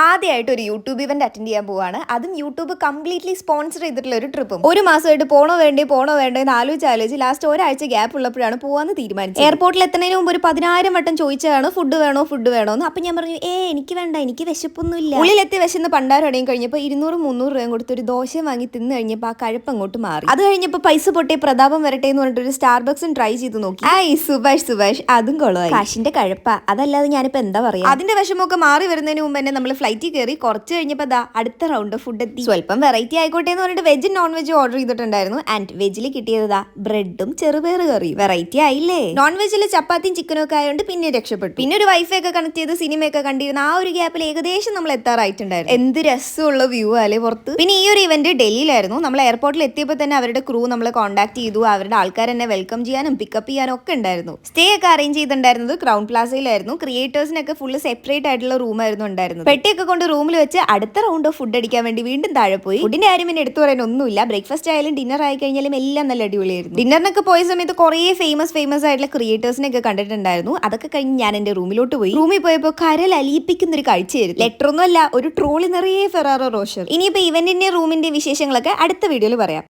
ആദ്യമായിട്ട് ഒരു YouTube event attend ചെയ്യാൻ പോവാണ്. അതും യൂട്യൂബ് കംപ്ലീറ്റ്ലി സ്പോൺസർ ചെയ്തിട്ടുള്ള ഒരു ട്രിപ്പും. ഒരു മാസമായിട്ട് പോണോ വേണ്ടോ എന്ന് ആലോചിച്ച് ലാസ്റ്റ് ഒരാഴ്ച ഗ്യാപ്പ് ഉള്ളപ്പോഴാണ് പോവാന്ന് തീരുമാനിച്ചത്. എയർപോർട്ടിൽ എത്തുന്നതിന് മുമ്പ് ഒരു 10,000 വട്ടം ചോദിച്ചതാണ് ഫുഡ് വേണോ എന്ന്. അപ്പൊ ഞാൻ പറഞ്ഞു എനിക്ക് വേണ്ട, എനിക്ക് വിശപ്പൊന്നുമില്ല. ഉള്ളിലെത്തി വിശന്ന് പണ്ടാരടയും കഴിഞ്ഞപ്പോൾ 200-300 രൂപയും കൊടുത്ത് ഒരു ദോശ വാങ്ങി തിന്നു കഴിഞ്ഞപ്പോൾ ആ കഴുപ്പ് അങ്ങോട്ട് മാറി. അത് കഴിഞ്ഞപ്പോൾ പൈസ പൊട്ടിയ പ്രതാപം വരട്ടെ എന്ന് പറഞ്ഞിട്ട് ഒരു സ്റ്റാർബക്സും ട്രൈ ചെയ്ത് നോക്കി. സുഭാഷ് അതും കൊള്ളായി. കാശിന്റെ കഴപ്പ, അതല്ലാതെ ഞാനിപ്പോ എന്താ പറയാ. അതിന്റെ വിഷമമൊക്കെ മാറി വരുന്നതിന് മുമ്പ് തന്നെ നമ്മൾ ഫ്ലൈറ്റിൽ കയറി കുറച്ച് കഴിഞ്ഞപ്പോൾ അടുത്ത റൗണ്ട് ഫുഡ് എത്തി. സ്വല്പം വെറൈറ്റി ആയിക്കോട്ടെ എന്ന് പറഞ്ഞിട്ട് വെജും നോൺ വെജും ഓർഡർ ചെയ്തിട്ടുണ്ടായിരുന്നു. ആൻഡ് വെജിൽ കിട്ടിയത് ബ്രെഡും ചെറുപയർ കറിയും. വെറൈറ്റി ആയില്ലേ. നോൺ വെജിൽ ചപ്പാത്തിയും ചിക്കനും ഒക്കെ ആയതുകൊണ്ട് പിന്നെ രക്ഷപ്പെട്ടു. പിന്നെ ഒരു വൈഫൈ ഒക്കെ കണക്ട് ചെയ്ത് സിനിമയൊക്കെ കണ്ടിരുന്ന ആ ഒരു ഗ്യാപ്പിൽ ഏകദേശം നമ്മൾ എത്താറായിട്ടുണ്ടായിരുന്നു. എന്ത് രസമുള്ള വ്യൂ അല്ലേ പുറത്ത്. പിന്നെ ഈ ഒരു ഇവന്റ് ഡൽഹിയിലായിരുന്നു. നമ്മൾ എയർപോർട്ടിൽ എത്തിയപ്പോൾ തന്നെ അവരുടെ ക്രൂ നമ്മളെ കോൺടാക്ട് ചെയ്തു. അവരുടെ ആൾക്കാർ എന്നെ വെൽക്കം ചെയ്യാനും പിക്കപ്പ് ചെയ്യാനും ഒക്കെ ഉണ്ടായിരുന്നു. സ്റ്റേ ഒക്കെ അറേഞ്ച് ചെയ്തിട്ടുണ്ടായിരുന്നത് ക്രൗൺ പ്ലാസയിലായിരുന്നു. ക്രിയേറ്റേഴ്സിനൊക്കെ ഫുള്ള് സെപ്പറേറ്റ് ആയിട്ടുള്ള റൂം ആയിരുന്നു ഉണ്ടായിരുന്നത്. പെട്ടിയൊക്കെ കൊണ്ട് റൂമിൽ വെച്ച് അടുത്ത റൗണ്ട് ഓഫ് ഫുഡ് അടിക്കാൻ വേണ്ടി വീണ്ടും താഴെ പോയി. ഫുഡിന്റെ കാര്യം പിന്നെ എടുത്തു പറയാൻ ഒന്നുമില്ല. ബ്രേക്ക്ഫാസ്റ്റ് ആയാലും ഡിന്നർ ആയി കഴിഞ്ഞാലും എല്ലാം നല്ല അടിപൊളിയായിരുന്നു. ഡിന്നറിനൊക്കെ പോയ സമയത്ത് കുറേ ഫേമസ് ആയിട്ടുള്ള ക്രിയേറ്റേഴ്സിനൊക്കെ കണ്ടിട്ടുണ്ടായിരുന്നു. അതൊക്കെ കഴിഞ്ഞ് ഞാൻ എന്റെ റൂമിലോട്ട് പോയി. റൂമിൽ പോയപ്പോൾ കരൽ അലിയിപ്പിക്കുന്ന ഒരു കാഴ്ചയായിരുന്നു. ലെറ്റർ ഒന്നും അല്ല, ഒരു ട്രോളി നിറയെ ഫെറാറോ റോഷർ. ഇനിയിപ്പോ ഇവന്റിന്റെ റൂമിന്റെ വിശേഷങ്ങളൊക്കെ അടുത്ത വീഡിയോയിൽ പറയാം.